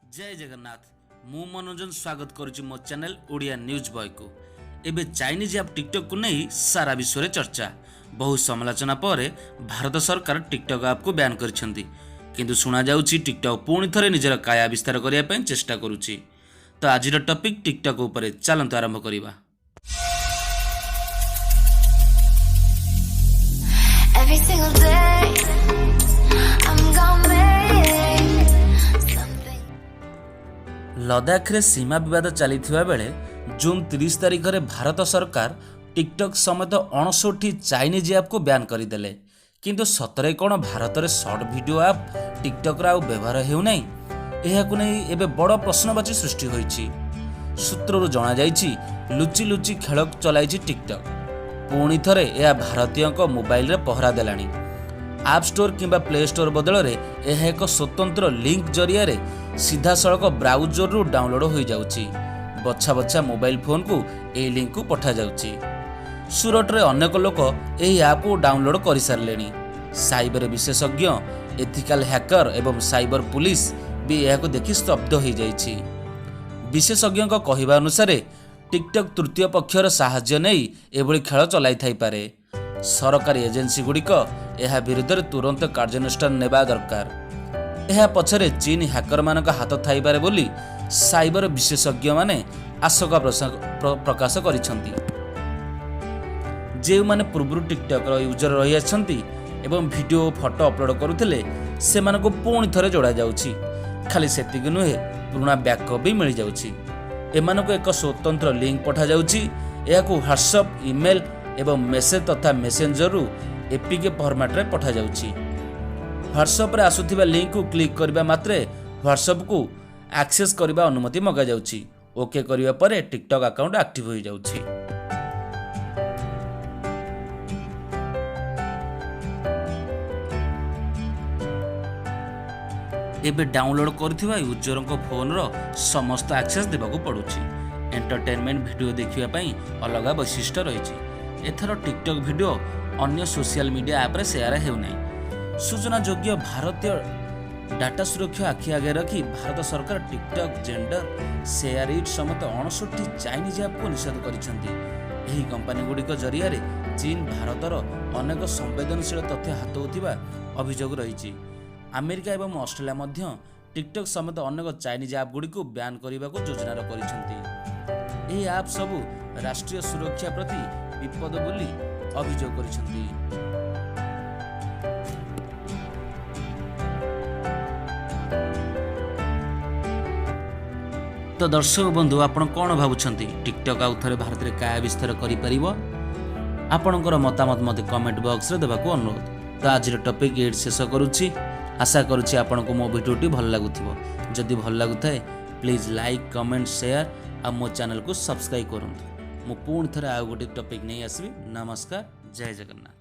जय जगन्नाथ मु मनोरंजन स्वागत करुच्ची मो चैनल ओडिया न्यूज बॉय को। एबे चाइनीज ऐप टिकटॉक को नहीं सारा विश्व में चर्चा। बहु समालोचना पर भारत सरकार टिकटॉक ऐप को बैन करिसेंती, किंतु सुना जाउची टिकटॉक पुणी थरे निजर काया विस्तार करिया पय चेष्टा करुची। तो आज टॉपिक टिकटॉक ऊपर चलंतु आरंभ करिबा। Every single day, I'm gonna make something. Ladakh रे सीमा विवाद चलीथिबा बेले जून 30 तारिख रे भारत सरकार टिकटॉक समेत 59 चाइनीज ऐप को बैन करदेले। किंतु सतरे कौन भारत रे शॉर्ट वीडियो ऐप टिकटॉक रा व्यवहार हेउ नै, एहाकु नै एबे बड़ प्रश्नवाची सृष्टि होईछि। सूत्ररु जणा जाईछि लुचि लुचि खेल चलाइछि टिकटॉक। पुणी थरे यह भारतीयों को मोबाइल रे पहरा देलानी। आप स्टोर किंबा प्ले स्टोर बदल रे यह एक स्वतंत्र लिंक जरिया रे सीधा सड़क ब्राउजर रु डाउनलोड हो जाउची। बच्छा बच्छा मोबाइल फोन को ए लिंक को पठा जाउची। सूरत रे अनेक लोक एही ऐप को डाउनलोड करि सारलेनी। साइबर विशेषज्ञ, एथिकल हैकर एवं साइबर पुलिस भी यह को देखि स्तब्ध हो जाइछि। विशेषज्ञ कहवा अनुसार टिकटॉक तृतीय पक्षर साहाय्य नहीं एभली खेल चलाई थाई पारे। सरकारी एजेंसी गुड़िक यह विरुद्ध में तुरंत कार्यानुष्ठान नेबा दरकार। यह पछरे चीन हैकर मानक हाथ थाई पारे बोली साइबर विशेषज्ञ माने आशंका प्रकाश करिसेंती। जे माने पूर्व टिकटॉक यूजर रही आछंती एवं वीडियो फोटो अपलोड करुथिले सेमानकु पुणी थरे जोड़ा जाउछि। खाली सेतिक नुहे पुराना बैकअप भी मिल जाउछि। एमानक एक स्वतंत्र लिंक पठा जाउछि। एहाकु व्हाट्सएप, ईमेल एवं मेसेज तथा मेसेंजर रु एपीके फॉर्मेट रे पठा जाउछि। व्हाट्सएप रे आसुथिबा लिंक को क्लिक करबा मात्रे व्हाट्सएप को एक्सेस करबा अनुमति मगा जाउछि। ओके करिबा परे टिकटॉक अकाउंट एक्टिव हो जाउछि। एबे डाउनलोड करथिबा यूजर को फोन रो समस्त एक्सेस देबाकू पड़ुछि। एंटरटेनमेंट वीडियो देखिबा पई अलग वैशिष्ट्य रहिछि। एथर टिकटॉक वीडियो अन्य सोशल मीडिया ऐप रे शेयर हेउ नै। सूचना योग्य भारतीय डाटा सुरक्षा आखि आगे रखी भारत सरकार टिकटॉक, जेंडर, शेयर इट समेत 59 चाइनीज ऐप को निषेध करिसेंती। एही कंपनी गुड़िक जरिया रे चीन भारतर अनेक संवेदनशील तथ्य हाथ होथिबा अभियोग रहिछि। अमेरिका एवं ऑस्ट्रेलिया मध्य टिकटॉक समेत अनेक चाइनीज ऐप गुड़ी को बैन करने को योजना करिसेंती। एही ऐप सबु राष्ट्रीय सुरक्षा प्रति विपद बोली अभियोग करिसेंती। तो दर्शक बंधु आपण कौन भावुछंती टिकटॉक आउ थरे भारत रे काय विस्तार करि परिबो? आपणकर मतामत मते कमेंट बॉक्स रे देबाकू अनुरोध। तो आज टॉपिक एड शेष करूछि। आशा करुछि आपनको मो वीडियोटी भल लागुथिबो। जदि भल लागुथाय प्लीज लाइक, कमेंट, शेयर आ मो चैनल को सब्सक्राइब करंतु। मो पुणी थरे आ गोटे टॉपिक नहीं आसबि। नमस्कार, जय जगन्नाथ।